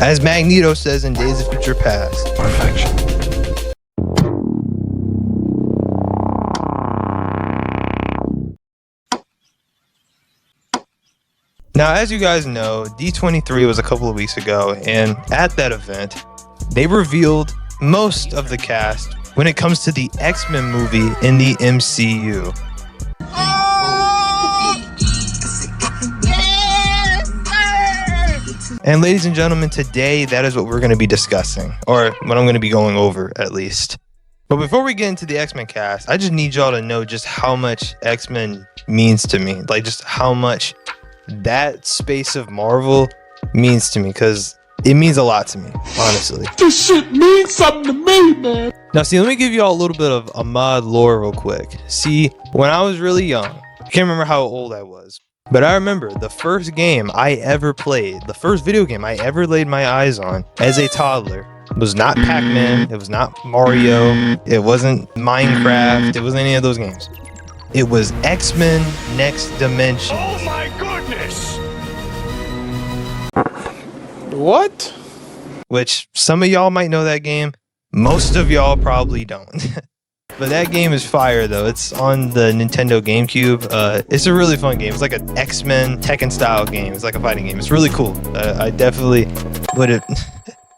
As Magneto says in Days of Future Past, perfection. Now, as you guys know, D23 was a couple of weeks ago, and at that event, they revealed most of the cast when it comes to the X-Men movie in the MCU. And ladies and gentlemen, today that is what we're going to be discussing, or what I'm going to be going over at least. But before we get into the X-Men cast, I just need y'all to know just how much X-Men means to me. Like, just how much that space of Marvel means to me, because it means a lot to me, honestly. This shit means something to me, man. Now, see, let me give y'all a little bit of Ahmad lore real quick. See, when I was really young, I can't remember how old I was, but I remember the first game I ever played, the first video game I ever laid my eyes on as a toddler, was not Pac-Man, it was not Mario, it wasn't Minecraft, it wasn't any of those games. It was X-Men Next Dimension. Oh my goodness! What? Which some of y'all might know that game, most of y'all probably don't. But that game is fire though. It's on the Nintendo GameCube. It's a really fun game. It's like an X-Men Tekken style game. It's like a fighting game. It's really cool. I definitely would have.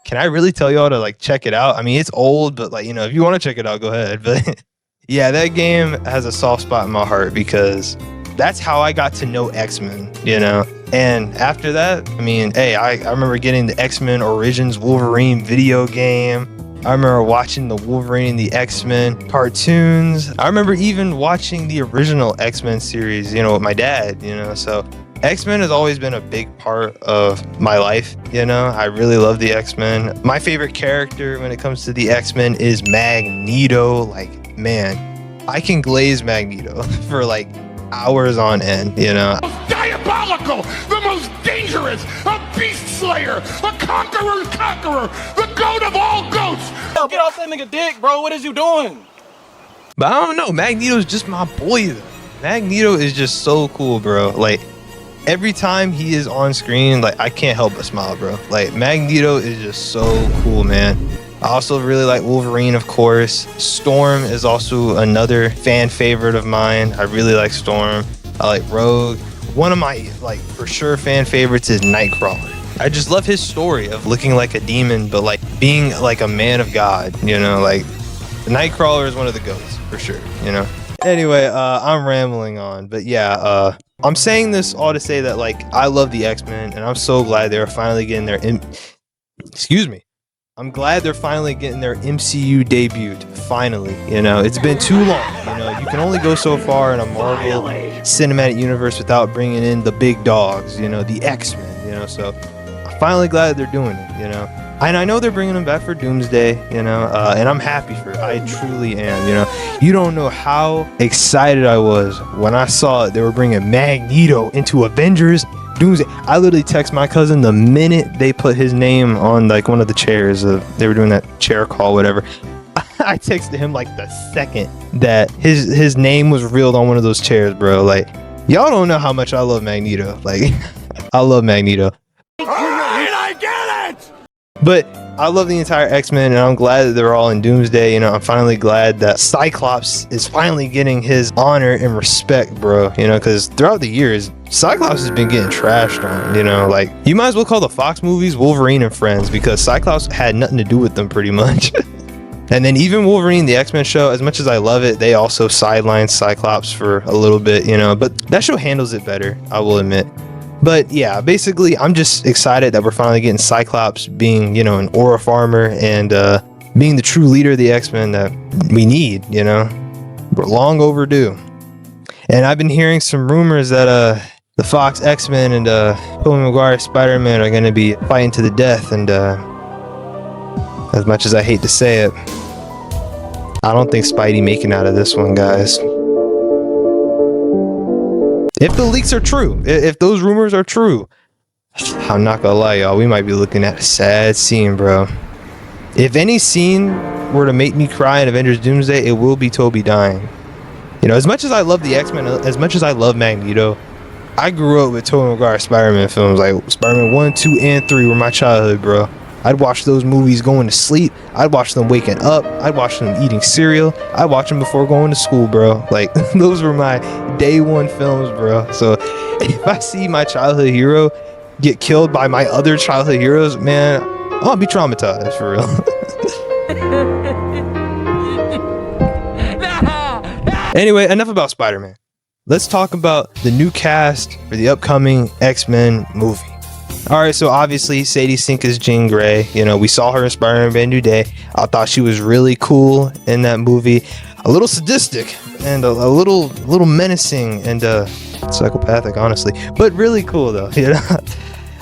Can I really tell y'all to like check it out? I mean, it's old, but like, you know, if you want to check it out, go ahead. But yeah, that game has a soft spot in my heart because that's how I got to know X-Men, you know? And after that, I mean, hey, I remember getting the X-Men Origins Wolverine video game. I remember watching the Wolverine and the X-Men cartoons. I remember even watching the original X-Men series, you know, with my dad, you know? So X-Men has always been a big part of my life, you know? I really love the X-Men. My favorite character when it comes to the X-Men is Magneto. Like, man, I can glaze Magneto for like hours on end, you know? Diabolical! The most dangerous! A beast slayer! A conqueror's conqueror! The goat of all goats! Yo, get off that nigga dick, bro. What is you doing? But I don't know. Magneto's just my boy, though. Magneto is just so cool, bro. Like, every time he is on screen, like, I can't help but smile, bro. Like, Magneto is just so cool, man. I also really like Wolverine, of course. Storm is also another fan favorite of mine. I really like Storm. I like Rogue. One of my, like, for sure fan favorites is Nightcrawler. I just love his story of looking like a demon, but like being like a man of God, you know, like Nightcrawler is one of the GOATs for sure, you know. Anyway, I'm rambling on, but yeah, I'm saying this all to say that like I love the X-Men and I'm so glad they're finally getting their I'm glad they're finally getting their MCU debut. Finally, you know, it's been too long. You know, you can only go so far in a Marvel cinematic universe without bringing in the big dogs, you know, the X-Men, you know. So I'm finally glad they're doing it, you know. And I know they're bringing them back for Doomsday, you know, and I'm happy for it. I truly am, you know. You don't know how excited I was when I saw they were bringing Magneto into Avengers Doomsday. I literally text my cousin the minute they put his name on like one of the chairs. They were doing that chair call, whatever. I texted him like the second that his name was revealed on one of those chairs, bro. Like, y'all don't know how much I love Magneto. Like, I love Magneto. Alright, I get it! But I love the entire X-Men, and I'm glad that they're all in Doomsday. You know, I'm finally glad that Cyclops is finally getting his honor and respect, bro. You know, because throughout the years, Cyclops has been getting trashed on, you know. Like, you might as well call the Fox movies Wolverine and Friends, because Cyclops had nothing to do with them, pretty much. And then even Wolverine, the X-Men show, as much as I love it, they also sidelined Cyclops for a little bit, you know. But that show handles it better, I will admit. But yeah, basically, I'm just excited that we're finally getting Cyclops being, you know, an aura farmer and being the true leader of the X-Men that we need, you know. We're long overdue. And I've been hearing some rumors that the Fox X-Men and Tobey Maguire Spider-Man are going to be fighting to the death. And as much as I hate to say it, I don't think Spidey making out of this one, guys. If the leaks are true, if those rumors are true, I'm not gonna lie, y'all, we might be looking at a sad scene, bro. If any scene were to make me cry in Avengers Doomsday, it will be Tobey dying. You know, as much as I love the X-Men, as much as I love Magneto, I grew up with Tobey Maguire Spider-Man films. Like Spider-Man 1, 2, and 3 were my childhood, bro. I'd watch those movies going to sleep. I'd watch them waking up. I'd watch them eating cereal. I'd watch them before going to school, bro. Like, those were my day one films, bro. So if I see my childhood hero get killed by my other childhood heroes, man, I'll be traumatized, for real. Anyway, enough about Spider-Man. Let's talk about the new cast for the upcoming X-Men movie. All right, so obviously Sadie Sink is Jean Grey. You know, we saw her in Spider-Man Brand New Day. I thought she was really cool in that movie. A little sadistic and a little menacing and psychopathic, honestly, but really cool though. You know,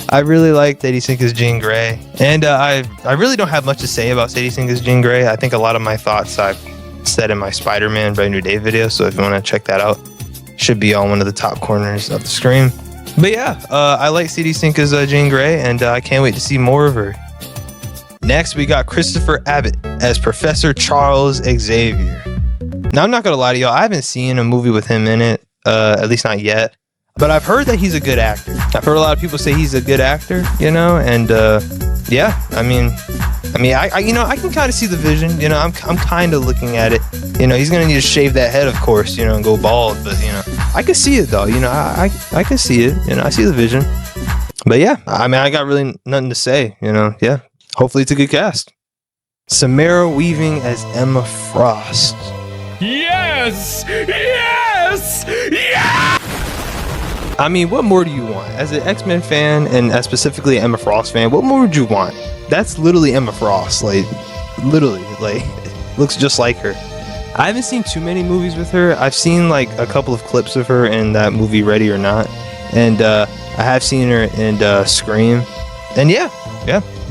I really like Sadie Sink as Jean Grey, and I really don't have much to say about Sadie Sink as Jean Grey. I think a lot of my thoughts I've said in my Spider-Man Brand New Day video. So if you want to check that out, should be on one of the top corners of the screen. But yeah, I like Sadie Sink as Jean Grey, and I can't wait to see more of her. Next, we got Christopher Abbott as Professor Charles Xavier. Now, I'm not gonna lie to y'all, I haven't seen a movie with him in it, at least not yet. But I've heard that he's a good actor. I've heard a lot of people say he's a good actor, you know, and yeah, I mean, I you know, I can kind of see the vision. You know, I'm kind of looking at it. You know, he's gonna need to shave that head, of course, you know, and go bald. But you know, I can see it though. You know, I can see it. You know, I see the vision. But yeah, I mean, I got really nothing to say. You know, yeah. Hopefully, it's a good cast. Samara Weaving as Emma Frost. Yes! Yes! Yes! I mean, what more do you want? As an X-Men fan, and as specifically Emma Frost fan, what more would you want? That's literally Emma Frost. Like, literally, like, looks just like her. I haven't seen too many movies with her. I've seen, like, a couple of clips of her in that movie Ready or Not. And I have seen her in Scream. And yeah,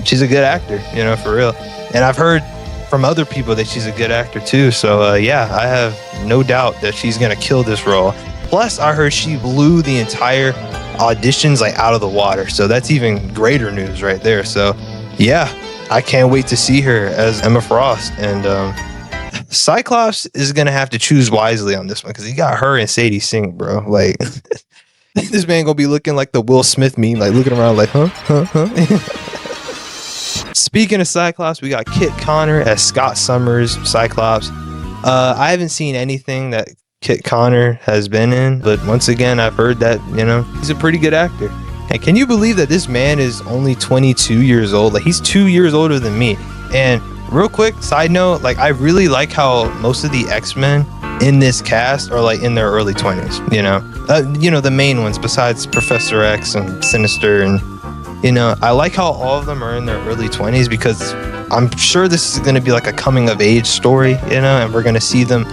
she's a good actor, you know, for real. And I've heard from other people that she's a good actor, too. So, yeah, I have no doubt that she's going to kill this role. Plus, I heard she blew the entire auditions like out of the water. So that's even greater news right there. So yeah, I can't wait to see her as Emma Frost. And Cyclops is going to have to choose wisely on this one because he got her and Sadie Sink, bro. Like, this man going to be looking like the Will Smith meme, like looking around like, huh? Speaking of Cyclops, we got Kit Connor as Scott Summers, Cyclops. I haven't seen anything that Kit Connor has been in, but once again, I've heard that, you know, he's a pretty good actor. And can you believe that this man is only 22 years old? Like, he's 2 years older than me. And real quick, side note, like, I really like how most of the X-Men in this cast are like in their early 20s, you know, the main ones besides Professor X and Sinister. And, you know, I like how all of them are in their early 20s because I'm sure this is going to be like a coming of age story, you know, and we're going to see them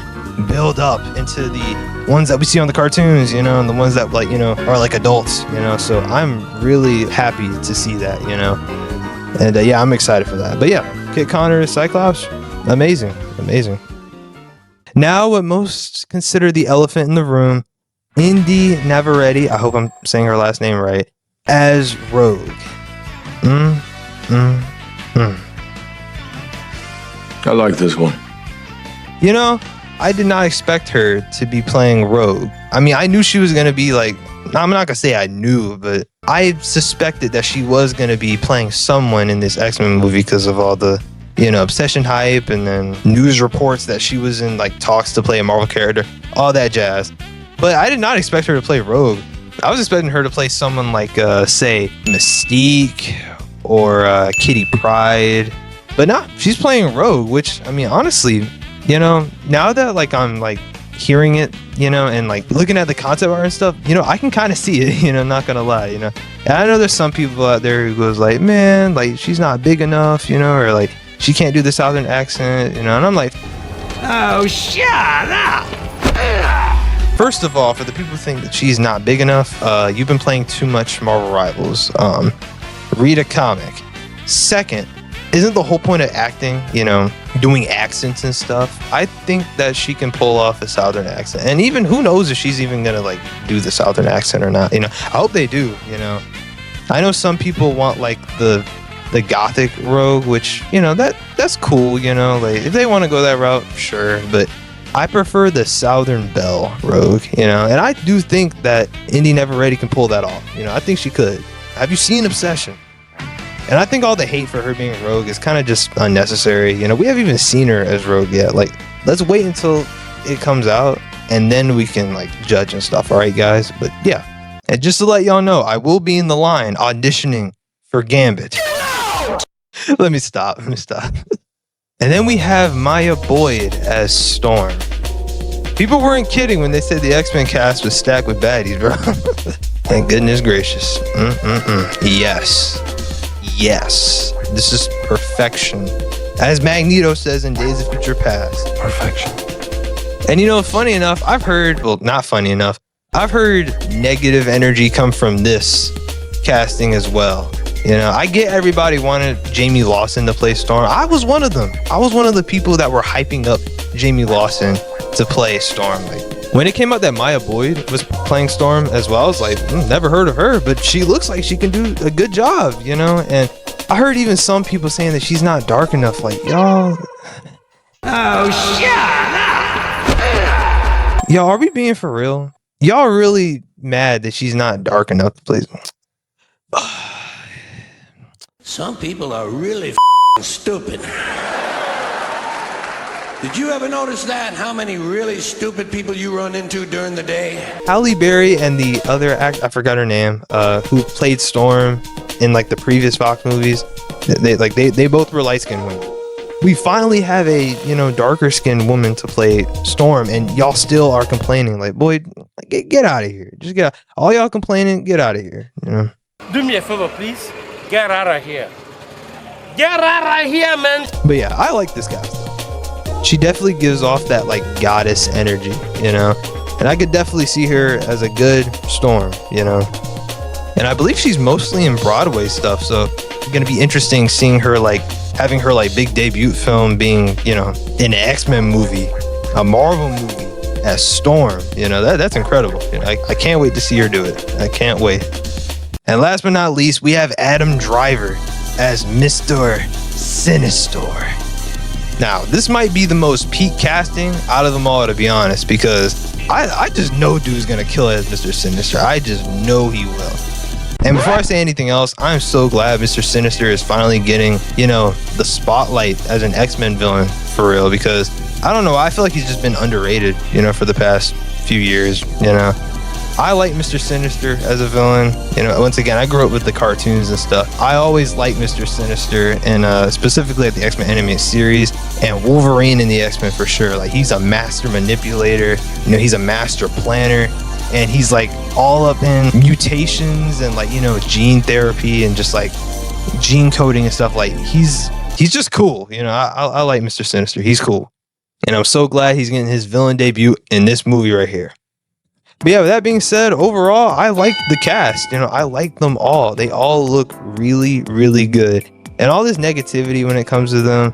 build up into the ones that we see on the cartoons, you know, and the ones that, like, you know, are like adults, you know. So I'm really happy to see that, you know, and yeah, I'm excited for that. But yeah, Kit Connor Cyclops, amazing. Now, what most consider the elephant in the room, Indy Navarrete, I hope I'm saying her last name right, as Rogue. I like this one. You know, I did not expect her to be playing Rogue. I mean, I knew she was going to be like, I'm not going to say I knew, but I suspected that she was going to be playing someone in this X-Men movie because of all the, you know, obsession hype and then news reports that she was in like talks to play a Marvel character, all that jazz. But I did not expect her to play Rogue. I was expecting her to play someone like, say, Mystique or Kitty Pryde. But no, she's playing Rogue, which, I mean, honestly, you know, now that like I'm like hearing it, you know, and like looking at the concept art and stuff, you know, I can kind of see it, you know, not gonna lie, you know. And I know there's some people out there who goes like, man, like she's not big enough, you know, or like she can't do the Southern accent, you know, and I'm like, Oh, shut up! first of all, for the people who think that she's not big enough, you've been playing too much Marvel Rivals. Read a comic. Second, isn't the whole point of acting, you know, doing accents and stuff? I think that she can pull off a Southern accent. And even who knows if she's even going to like do the Southern accent or not, you know. I hope they do, you know. I know some people want like the Gothic Rogue, which, you know, that's cool, you know. Like if they want to go that route, sure. But I prefer the Southern Belle Rogue, you know, and I do think that Indy Never Ready can pull that off. You know, I think she could. Have you seen Obsession? And I think all the hate for her being Rogue is kind of just unnecessary. You know, we haven't even seen her as Rogue yet. Like, let's wait until it comes out and then we can like judge and stuff. All right, guys. But yeah, and just to let y'all know, I will be in the line auditioning for Gambit. Let me stop. And then we have Maya Boyd as Storm. People weren't kidding when they said the X-Men cast was stacked with baddies, bro. Thank goodness gracious. Yes. This is perfection. As Magneto says in Days of Future Past. Perfection. And you know, funny enough, I've heard negative energy come from this casting as well. You know, I get everybody wanted Jamie Lawson to play Storm. I was one of them. I was one of the people that were hyping up Jamie Lawson to play Storm. Like, when it came out that Maya Boyd was playing Storm as well, I was like, never heard of her, but she looks like she can do a good job, you know? And I heard even some people saying that she's not dark enough. Like, y'all. Oh, shut up! Y'all, are we being for real? Y'all really mad that she's not dark enough to play? Some people are really stupid. Did you ever notice that? How many really stupid people you run into during the day? Halle Berry and the other I forgot her name, who played Storm in like the previous Fox movies. They both were light-skinned women. We finally have a, you know, darker skinned woman to play Storm, and y'all still are complaining. Like, boy, get out of here. Just get out. All y'all complaining, get out of here. You know. Do me a favor, please. Get out of here. Get out of here, man. But yeah, I like this cast though. She definitely gives off that like goddess energy, you know. And I could definitely see her as a good Storm, you know. And I believe she's mostly in Broadway stuff, so it's gonna be interesting seeing her like having her like big debut film being, you know, in an X-Men movie, a Marvel movie as Storm. You know, that's incredible. You know, I can't wait to see her do it. I can't wait. And last but not least, we have Adam Driver as Mr. Sinister. Now, this might be the most peak casting out of them all, to be honest, because I just know dude's gonna kill as Mr. Sinister. I just know he will. And before I say anything else, I'm so glad Mr. Sinister is finally getting, you know, the spotlight as an X-Men villain for real, because I don't know, I feel like he's just been underrated, you know, for the past few years, you know. I like Mr. Sinister as a villain. You know, once again, I grew up with the cartoons and stuff. I always liked Mr. Sinister, and specifically at the X-Men animated series, and Wolverine in the X-Men for sure. Like, he's a master manipulator. You know, he's a master planner, and he's like all up in mutations and like, you know, gene therapy and just like gene coding and stuff. Like, he's just cool. You know, I like Mr. Sinister. He's cool, and I'm so glad he's getting his villain debut in this movie right here. But yeah, with that being said, overall, I like the cast. You know, I like them all. They all look really, really good. And all this negativity when it comes to them,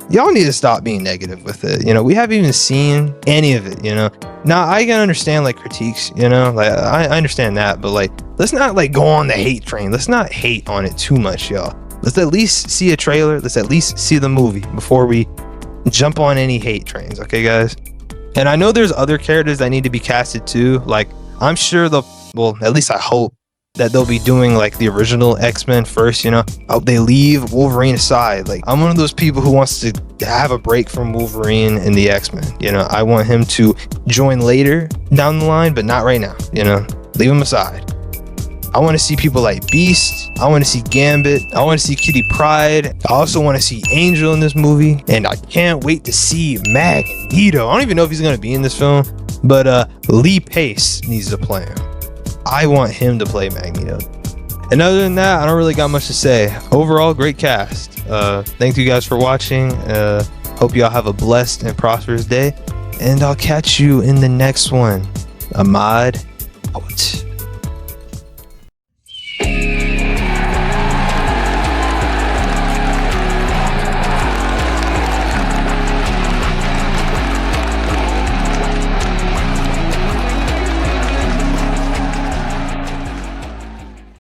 y'all need to stop being negative with it. You know, we haven't even seen any of it, you know. Now, I can understand, like, critiques, you know. Like, I understand that. But, like, let's not, like, go on the hate train. Let's not hate on it too much, y'all. Let's at least see a trailer. Let's at least see the movie before we jump on any hate trains. Okay, guys? And I know there's other characters that need to be casted too. Like, I'm sure well, at least I hope that they'll be doing like the original X-Men first, you know. They leave Wolverine aside. Like, I'm one of those people who wants to have a break from Wolverine in the X-Men. You know, I want him to join later down the line, but not right now, you know. Leave him aside. I want to see people like Beast. I want to see Gambit. I want to see Kitty Pryde. I also want to see Angel in this movie. And I can't wait to see Magneto. I don't even know if he's going to be in this film, but Lee Pace needs to play him. I want him to play Magneto. And other than that, I don't really got much to say. Overall, great cast. Thank you guys for watching. Hope y'all have a blessed and prosperous day. And I'll catch you in the next one. Ahmad out.